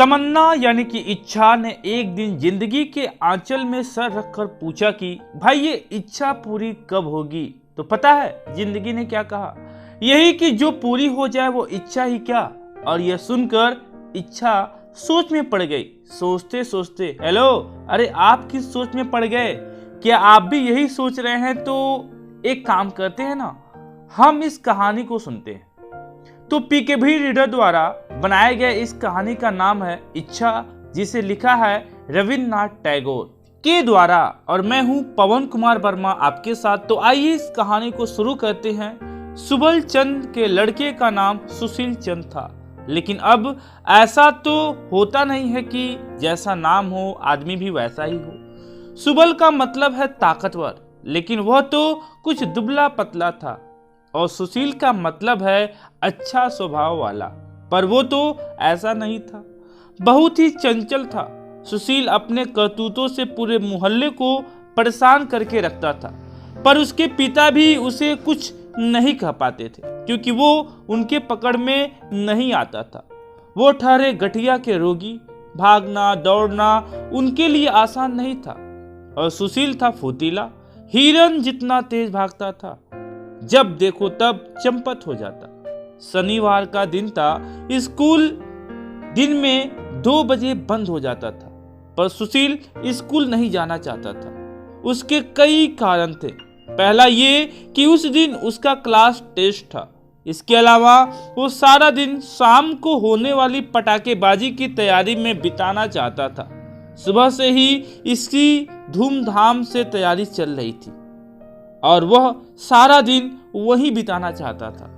तमन्ना यानी कि इच्छा ने एक दिन जिंदगी के आंचल में सर रखकर पूछा कि भाई ये इच्छा पूरी कब होगी। तो पता है जिंदगी ने क्या कहा, यही कि जो पूरी हो जाए वो इच्छा ही क्या। और यह सुनकर इच्छा सोच में पड़ गई। सोचते सोचते हेलो, अरे आप किस सोच में पड़ गए? क्या आप भी यही सोच रहे हैं? तो एक काम करते हैं ना, हम इस कहानी को सुनते हैं। तो पीकेभी रीडर द्वारा बनाए गए इस कहानी का नाम है इच्छा, जिसे लिखा है रविन्द्रनाथ टैगोर के द्वारा। और मैं हूं पवन कुमार वर्मा आपके साथ। तो आइए इस कहानी को शुरू करते हैं। सुबल चंद के लड़के का नाम सुशील चंद था, लेकिन अब ऐसा तो होता नहीं है कि जैसा नाम हो आदमी भी वैसा ही हो। सुबल का मतलब है ताकतवर, लेकिन वह तो कुछ दुबला पतला था। और सुशील का मतलब है अच्छा स्वभाव वाला, पर वो तो ऐसा नहीं था, बहुत ही चंचल था। सुशील अपने करतूतों से पूरे मोहल्ले को परेशान करके रखता था, पर उसके पिता भी उसे कुछ नहीं कह पाते थे क्योंकि वो उनके पकड़ में नहीं आता था। वो ठहरे गठिया के रोगी, भागना दौड़ना उनके लिए आसान नहीं था। और सुशील था फुर्तीला, हिरन जितना तेज भागता था, जब देखो तब चंपत हो जाता। शनिवार का दिन था, स्कूल दिन में 2 बजे बंद हो जाता था, पर सुशील स्कूल नहीं जाना चाहता था। उसके कई कारण थे। पहला ये कि उस दिन उसका क्लास टेस्ट था। इसके अलावा वो सारा दिन शाम को होने वाली पटाखेबाजी की तैयारी में बिताना चाहता था। सुबह से ही इसकी धूमधाम से तैयारी चल रही थी और वह सारा दिन वही बिताना चाहता था।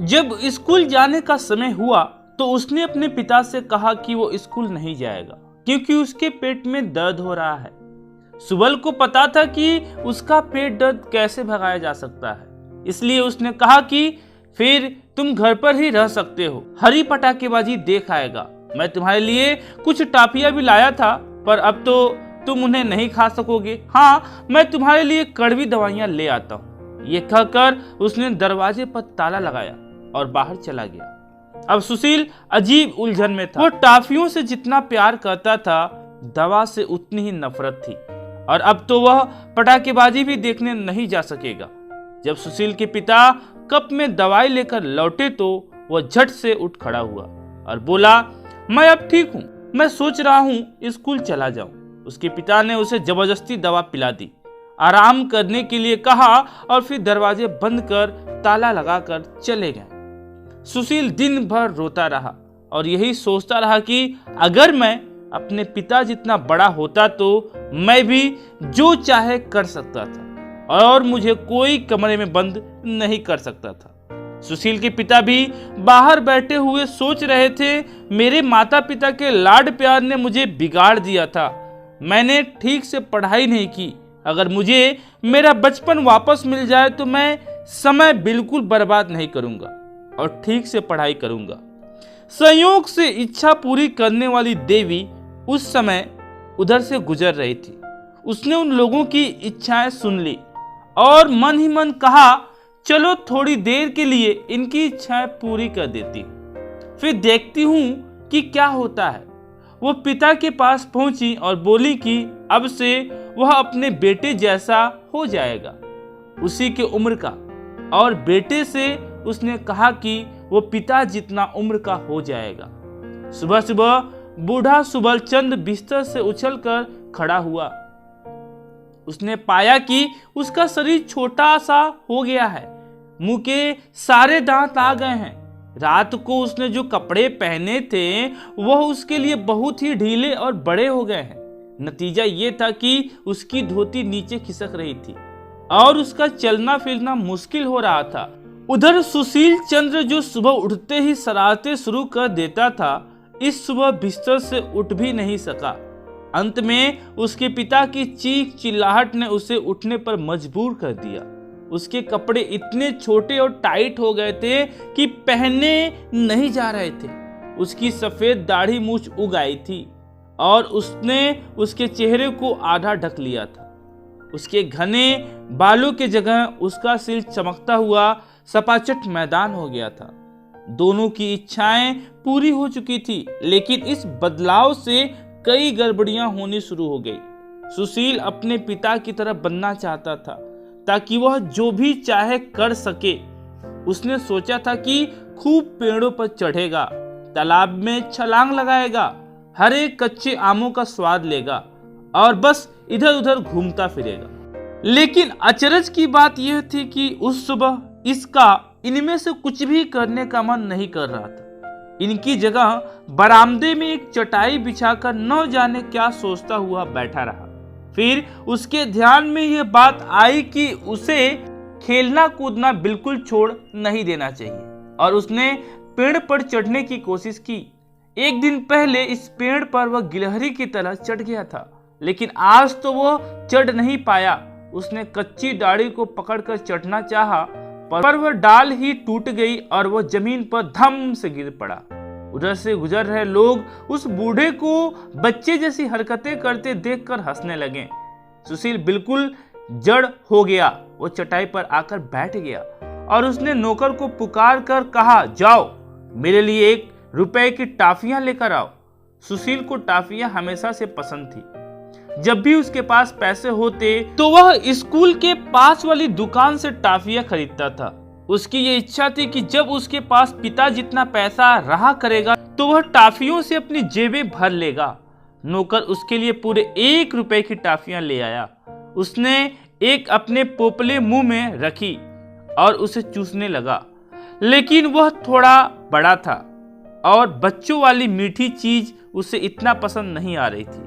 जब स्कूल जाने का समय हुआ तो उसने अपने पिता से कहा कि वो स्कूल नहीं जाएगा क्योंकि उसके पेट में दर्द हो रहा है। सुबल को पता था कि उसका पेट दर्द कैसे भगाया जा सकता है, इसलिए उसने कहा कि फिर तुम घर पर ही रह सकते हो, हरी पटाखेबाजी देख आएगा। मैं तुम्हारे लिए कुछ टाफियां भी लाया था, पर अब तो तुम उन्हें नहीं खा सकोगे। हाँ, मैं तुम्हारे लिए कड़वी दवाइयां ले आता हूँ। ये कहकर उसने दरवाजे पर ताला लगाया और बाहर चला गया। अब सुशील अजीब उलझन में था। वो टाफियों से जितना प्यार करता था, दवा से उतनी ही नफरत थी। और अब तो वह पटाखेबाजी भी देखने नहीं जा सकेगा। जब सुशील के पिता कप में दवाई लेकर लौटे तो वह झट से उठ खड़ा हुआ और बोला, मैं अब ठीक हूँ, मैं सोच रहा हूँ स्कूल चला जाऊं। उसके पिता ने उसे जबरदस्ती दवा पिला दी, आराम करने के लिए कहा और फिर दरवाजे बंद कर ताला लगाकर चले गए। सुशील दिन भर रोता रहा और यही सोचता रहा कि अगर मैं अपने पिता जितना बड़ा होता तो मैं भी जो चाहे कर सकता था और मुझे कोई कमरे में बंद नहीं कर सकता था। सुशील के पिता भी बाहर बैठे हुए सोच रहे थे, मेरे माता पिता के लाड प्यार ने मुझे बिगाड़ दिया था। मैंने ठीक से पढ़ाई नहीं की। अगर मुझे मेरा बचपन वापस मिल जाए तो मैं समय बिल्कुल बर्बाद नहीं करूंगा और ठीक से पढ़ाई करूंगा। संयोग से इच्छा पूरी करने वाली देवी उस समय उधर से गुजर रही थी। उसने उन लोगों की इच्छाएं सुन ली और मन ही मन कहा, चलो थोड़ी देर के लिए इनकी इच्छाएं पूरी कर देती, फिर देखती हूं कि क्या होता है। वो पिता के पास पहुंची और बोली कि अब से वह अपने बेटे जैसा हो जाएगा, उसी के उम्र का। और बेटे से उसने कहा कि वो पिता जितना उम्र का हो जाएगा। सुबह सुबह बूढ़ा सुबल चंद बिस्तर से उछलकर खड़ा हुआ। उसने पाया कि उसका शरीर छोटा सा हो गया है, मुंह के सारे दांत आ गए हैं। रात को उसने जो कपड़े पहने थे वह उसके लिए बहुत ही ढीले और बड़े हो गए हैं। नतीजा ये था कि उसकी धोती नीचे खिसक रही थी और उसका चलना फिरना मुश्किल हो रहा था। उधर सुशील चंद्र जो सुबह उठते ही शरारतें शुरू कर देता था, इस सुबह बिस्तर से उठ भी नहीं सका। अंत में उसके पिता की चीख चिल्लाहट ने उसे उठने पर मजबूर कर दिया। उसके कपड़े इतने छोटे और टाइट हो गए थे कि पहने नहीं जा रहे थे। उसकी सफेद दाढ़ी मूछ उग आई थी और उसने उसके चेहरे को आधा ढक लिया था। उसके घने बालों के जगह उसका सिर चमकता हुआ सपाचट मैदान हो गया था। दोनों की इच्छाएं पूरी हो चुकी थी, लेकिन इस बदलाव से कई गड़बड़ियां होनी शुरू हो गई। सुशील अपने पिता की तरह बनना चाहता था ताकि वह जो भी चाहे कर सके। उसने सोचा था कि खूब पेड़ों पर चढ़ेगा, तालाब में छलांग लगाएगा, हर एक कच्चे आमों का स्वाद लेगा और बस इधर उधर घूमता फिरेगा। लेकिन अचरज की बात यह थी कि उस सुबह इसका इनमें से कुछ भी करने का मन नहीं कर रहा था। इनकी जगह बरामदे में एक चटाई बिछाकर न जाने क्या सोचता हुआ बैठा रहा। फिर उसके ध्यान में यह बात आई कि उसे खेलना कूदना बिल्कुल छोड़ नहीं देना चाहिए और उसने पेड़ पर चढ़ने की कोशिश की। एक दिन पहले इस पेड़ पर वह गिलहरी की तरह चढ़ गया था, लेकिन आज तो वह चढ़ नहीं पाया। उसने कच्ची डाली को पकड़कर चढ़ना चाहा, पर वह डाल ही टूट गई और वह जमीन पर धम से गिर पड़ा। उधर से गुजर रहे लोग उस बूढ़े को बच्चे जैसी हरकतें करते देखकर हंसने लगे। सुशील बिल्कुल जड़ हो गया। वो चटाई पर आकर बैठ गया और उसने नौकर को पुकार कर कहा, जाओ मेरे लिए 1 रुपए की टॉफियां लेकर आओ। सुशील को टॉफियां हमेशा से पसंद थी। जब भी उसके पास पैसे होते तो वह स्कूल के पास वाली दुकान से टॉफियां खरीदता था। उसकी ये इच्छा थी कि जब उसके पास पिता जितना पैसा रहा करेगा तो वह टॉफियों से अपनी जेबें भर लेगा। नौकर उसके लिए पूरे 1 रुपए की टॉफियां ले आया। उसने एक अपने पोपले मुंह में रखी और उसे चूसने लगा, लेकिन वह थोड़ा बड़ा था और बच्चों वाली मीठी चीज उसे इतना पसंद नहीं आ रही थी।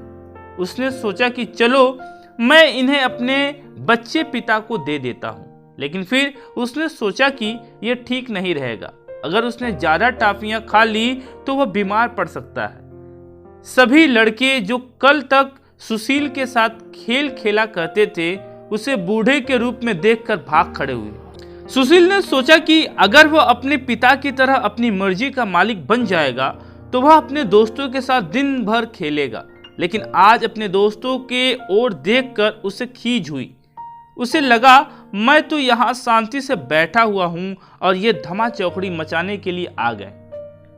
उसने सोचा कि चलो मैं इन्हें अपने बच्चे पिता को दे देता हूँ, लेकिन फिर उसने सोचा कि यह ठीक नहीं रहेगा। अगर उसने ज्यादा टॉफियां खा ली तो वह बीमार पड़ सकता है। सभी लड़के जो कल तक सुशील के साथ खेल खेला करते थे उसे बूढ़े के रूप में देखकर भाग खड़े हुए। सुशील ने सोचा कि अगर वह अपने पिता की तरह अपनी मर्जी का मालिक बन जाएगा तो वह अपने दोस्तों के साथ दिन भर खेलेगा। लेकिन आज अपने दोस्तों के ओर देखकर उसे खीज हुई। उसे लगा मैं तो यहाँ शांति से बैठा हुआ हूँ और ये धमा चौकड़ी मचाने के लिए आ गए।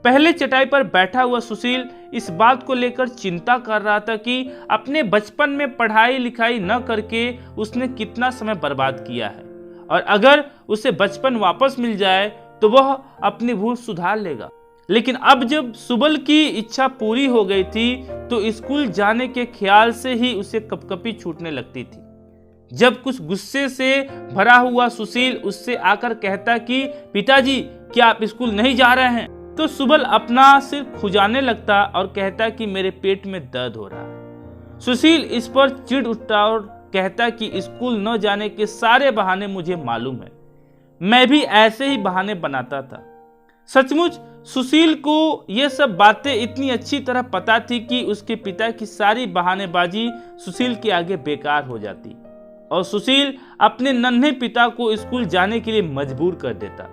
पहले चटाई पर बैठा हुआ सुशील इस बात को लेकर चिंता कर रहा था कि अपने बचपन में पढ़ाई लिखाई न करके उसने कितना समय बर्बाद किया है और अगर उसे बचपन वापस मिल जाए तो वह अपनी भूल सुधार लेगा। लेकिन अब जब सुबल की इच्छा पूरी हो गई थी तो स्कूल जाने के ख्याल से ही उसे कपकपी छूटने लगती थी। जब कुछ गुस्से से भरा हुआ सुशील उससे आकर कहता कि पिताजी क्या आप स्कूल नहीं जा रहे हैं, तो सुबल अपना सिर खुजाने लगता और कहता कि मेरे पेट में दर्द हो रहा है। सुशील इस पर चिढ़ उठता और कहता कि स्कूल न जाने के सारे बहाने मुझे मालूम है, मैं भी ऐसे ही बहाने बनाता था। सचमुच सुशील को यह सब बातें इतनी अच्छी तरह पता थी कि उसके पिता की सारी बहानेबाजी सुशील के आगे बेकार हो जाती और सुशील अपने नन्हे पिता को स्कूल जाने के लिए मजबूर कर देता।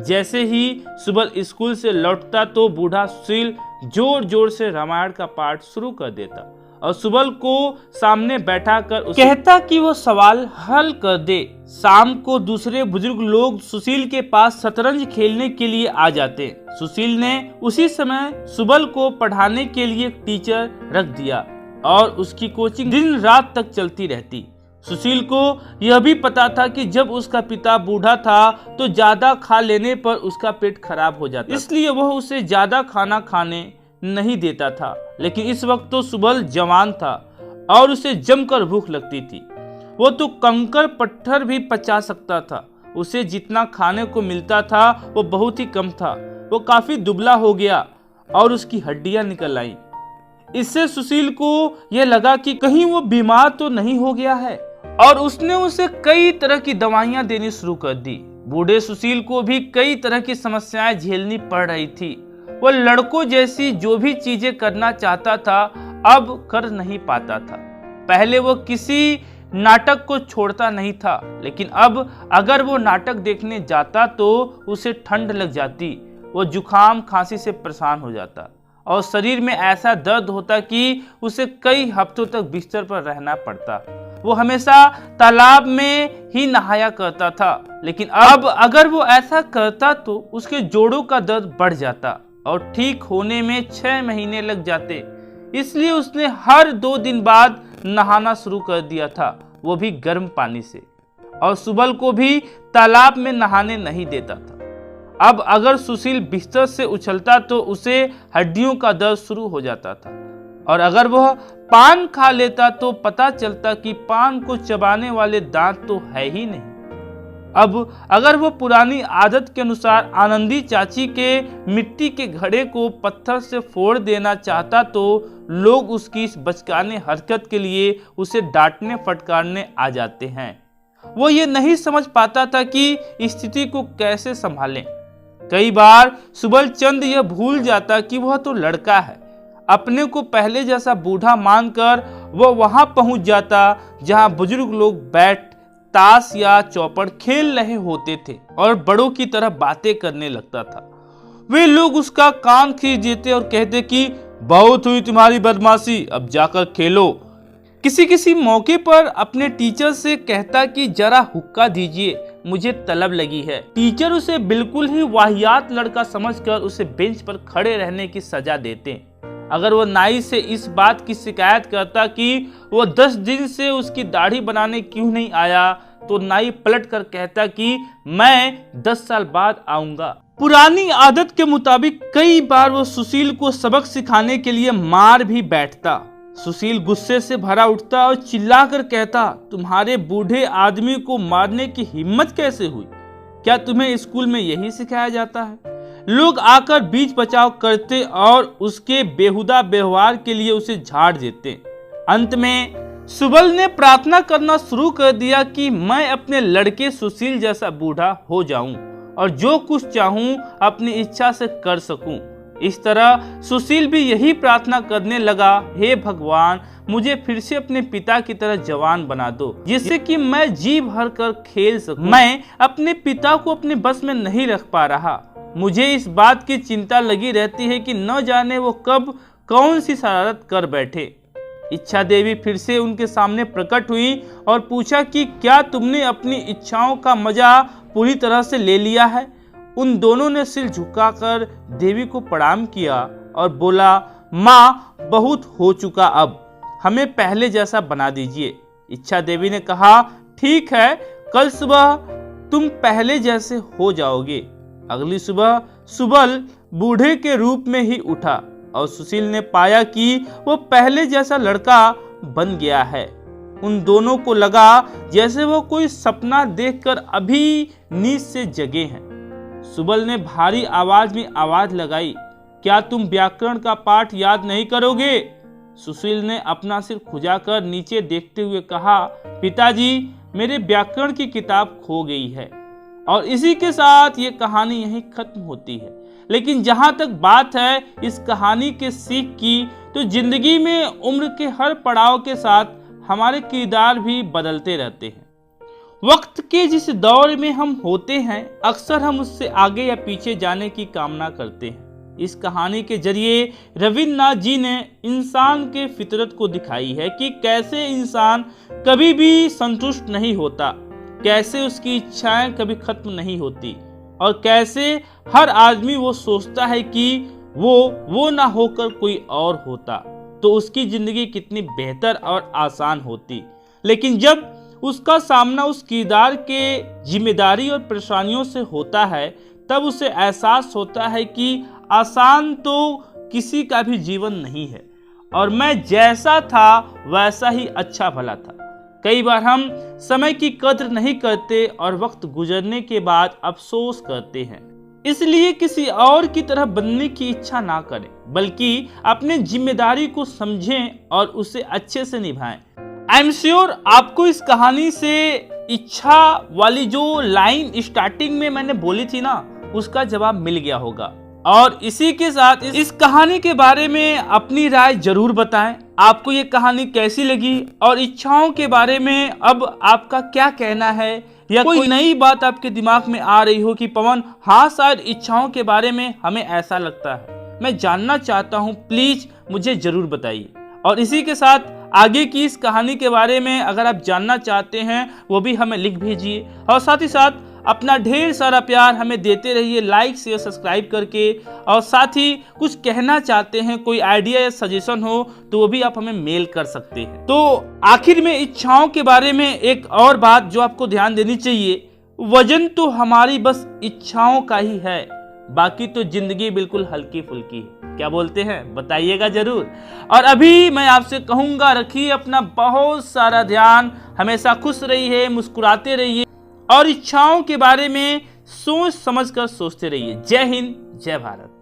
जैसे ही सुबल स्कूल से लौटता तो बूढ़ा सुशील जोर जोर से रामायण का पाठ शुरू कर देता और सुबल को सामने बैठाकर कहता कि वो सवाल हल कर दे। शाम को दूसरे बुजुर्ग लोग सुशील के पास शतरंज खेलने के लिए आ जाते। सुशील ने उसी समय सुबल को पढ़ाने के लिए एक टीचर रख दिया और उसकी कोचिंग दिन रात तक चलती रहती। सुशील को यह भी पता था कि जब उसका पिता बूढ़ा था तो ज्यादा खा लेने पर उसका पेट खराब हो जाता, इसलिए वह उसे ज्यादा खाना खाने नहीं देता था। लेकिन इस वक्त तो सुबल जवान था और उसे जमकर भूख लगती थी। वो तो कंकर पत्थर भी पचा सकता था। उसे जितना खाने को मिलता था वो बहुत ही कम था। वो काफी दुबला हो गया और उसकी हड्डियां निकल आईं। इससे सुशील को यह लगा कि कहीं वो बीमार तो नहीं हो गया है और उसने उसे कई तरह की दवाइयां देनी शुरू कर दी। बूढ़े सुशील को भी कई तरह की समस्याएं झेलनी पड़ रही थी। वो लड़कों जैसी जो भी चीजें करना चाहता था अब कर नहीं पाता था। पहले वो किसी नाटक को छोड़ता नहीं था, लेकिन अब अगर वो नाटक देखने जाता तो उसे ठंड लग जाती। वो जुकाम खांसी से परेशान हो जाता और शरीर में ऐसा दर्द होता कि उसे कई हफ्तों तक बिस्तर पर रहना पड़ता। वो हमेशा तालाब में ही नहाया करता था, लेकिन अब अगर वो ऐसा करता तो उसके जोड़ों का दर्द बढ़ जाता और ठीक होने में 6 महीने लग जाते। इसलिए उसने हर 2 दिन बाद नहाना शुरू कर दिया था, वो भी गर्म पानी से, और सुबल को भी तालाब में नहाने नहीं देता था। अब अगर सुशील बिस्तर से उछलता तो उसे हड्डियों का दर्द शुरू हो जाता था, और अगर वह पान खा लेता तो पता चलता कि पान को चबाने वाले दांत तो है ही नहीं। अब अगर वह पुरानी आदत के अनुसार आनंदी चाची के मिट्टी के घड़े को पत्थर से फोड़ देना चाहता तो लोग उसकी इस बचकाने हरकत के लिए उसे डांटने फटकारने आ जाते हैं। वो ये नहीं समझ पाता था कि स्थिति को कैसे संभालें। कई बार सुबल चंद यह भूल जाता कि वह तो लड़का है। अपने को पहले जैसा बूढ़ा मानकर वह वहां पहुंच जाता जहां बुजुर्ग लोग बैठ ताश या चौपड़ खेल रहे होते थे और बड़ों की तरह बातें करने लगता था। वे लोग उसका कान खींच देते और कहते कि बहुत हुई तुम्हारी बदमाशी, अब जाकर खेलो। किसी किसी मौके पर अपने टीचर से कहता कि जरा हुक्का दीजिए, मुझे तलब लगी है। टीचर उसे बिल्कुल ही वाहियात लड़का समझकर उसे बेंच पर खड़े रहने की सजा देते। अगर वो नाई से इस बात की शिकायत करता कि वो 10 दिन से उसकी दाढ़ी बनाने क्यों नहीं आया, तो नाई पलट कर कहता कि मैं 10 साल बाद आऊंगा। पुरानी आदत के मुताबिक कई बार वो सुशील को सबक सिखाने के लिए मार भी बैठता। सुशील गुस्से से भरा उठता और चिल्लाकर कहता, तुम्हारे बूढ़े आदमी को मारने की हिम्मत कैसे हुई? क्या तुम्हें स्कूल में यही सिखाया जाता है? लोग आकर बीच बचाव करते और उसके बेहुदा व्यवहार के लिए उसे झाड़ देते। अंत में सुबल ने प्रार्थना करना शुरू कर दिया कि मैं अपने लड़के सुशील जैसा बूढ़ा हो जाऊं और जो कुछ चाहूं अपनी इच्छा से कर सकूं। इस तरह सुशील भी यही प्रार्थना करने लगा, हे भगवान, मुझे फिर से अपने पिता की तरह जवान बना दो, जिससे कि मैं जी भर कर खेल सकूं। मैं अपने पिता को अपने बस में नहीं रख पा रहा। मुझे इस बात की चिंता लगी रहती है कि न जाने वो कब कौन सी शरारत कर बैठे। इच्छा देवी फिर से उनके सामने प्रकट हुई और पूछा कि क्या तुमने अपनी इच्छाओं का मजा पूरी तरह से ले लिया है? उन दोनों ने सिर झुकाकर देवी को प्रणाम किया और बोला, माँ, बहुत हो चुका, अब हमें पहले जैसा बना दीजिए। इच्छा देवी ने कहा, ठीक है, कल सुबह तुम पहले जैसे हो जाओगे। अगली सुबह सुबल बूढ़े के रूप में ही उठा और सुशील ने पाया कि वो पहले जैसा लड़का बन गया है। उन दोनों को लगा जैसे वो कोई सपना देखकर अभी नींद से जगे हैं। सुबल ने भारी आवाज में आवाज लगाई, क्या तुम व्याकरण का पाठ याद नहीं करोगे? सुशील ने अपना सिर खुजाकर नीचे देखते हुए कहा, पिताजी, मेरे व्याकरण की किताब खो गई है। और इसी के साथ ये कहानी यहीं खत्म होती है। लेकिन जहां तक बात है इस कहानी के सीख की, तो जिंदगी में उम्र के हर पड़ाव के साथ हमारे किरदार भी बदलते रहते हैं। वक्त के जिस दौर में हम होते हैं, अक्सर हम उससे आगे या पीछे जाने की कामना करते हैं। इस कहानी के जरिए रविन्द्रनाथ जी ने इंसान के फितरत को दिखाई है कि कैसे इंसान कभी भी संतुष्ट नहीं होता, कैसे उसकी इच्छाएं कभी खत्म नहीं होती, और कैसे हर आदमी वो सोचता है कि वो ना होकर कोई और होता तो उसकी जिंदगी कितनी बेहतर और आसान होती। लेकिन जब उसका सामना उस किरदार के जिम्मेदारी और परेशानियों से होता है, तब उसे एहसास होता है कि आसान तो किसी का भी जीवन नहीं है और मैं जैसा था वैसा ही अच्छा भला था। कई बार हम समय की कद्र नहीं करते और वक्त गुजरने के बाद अफसोस करते हैं। इसलिए किसी और की तरह बनने की इच्छा ना करें, बल्कि अपने जिम्मेदारी को समझें और उसे अच्छे से निभाएं। आई एम श्योर आपको इस कहानी से इच्छा वाली जो लाइन स्टार्टिंग में मैंने बोली थी ना, उसका जवाब मिल गया होगा। और इसी के साथ इस कहानी के बारे में अपनी राय जरूर बताएं। आपको ये कहानी कैसी लगी और इच्छाओं के बारे में अब आपका क्या कहना है, या कोई नई बात आपके दिमाग में आ रही हो कि पवन, हाँ शायद इच्छाओं के बारे में हमें ऐसा लगता है। मैं जानना चाहता हूँ, प्लीज मुझे जरूर बताइए। और इसी के साथ आगे की इस कहानी के बारे में अगर आप जानना चाहते हैं वो भी हमें लिख भेजिए, और साथ ही साथ अपना ढेर सारा प्यार हमें देते रहिए लाइक शेयर सब्सक्राइब करके। और साथ ही कुछ कहना चाहते हैं, कोई आइडिया या सजेशन हो तो वो भी आप हमें मेल कर सकते हैं। तो आखिर में इच्छाओं के बारे में एक और बात जो आपको ध्यान देनी चाहिए, वजन तो हमारी बस इच्छाओं का ही है, बाकी तो जिंदगी बिल्कुल हल्की फुल्की है। क्या बोलते हैं, बताइएगा जरूर। और अभी मैं आपसे कहूंगा, रखिए अपना बहुत सारा ध्यान, हमेशा खुश रहिए, मुस्कुराते रहिए और इच्छाओं के बारे में सोच समझकर सोचते रहिए। जय हिंद, जय भारत।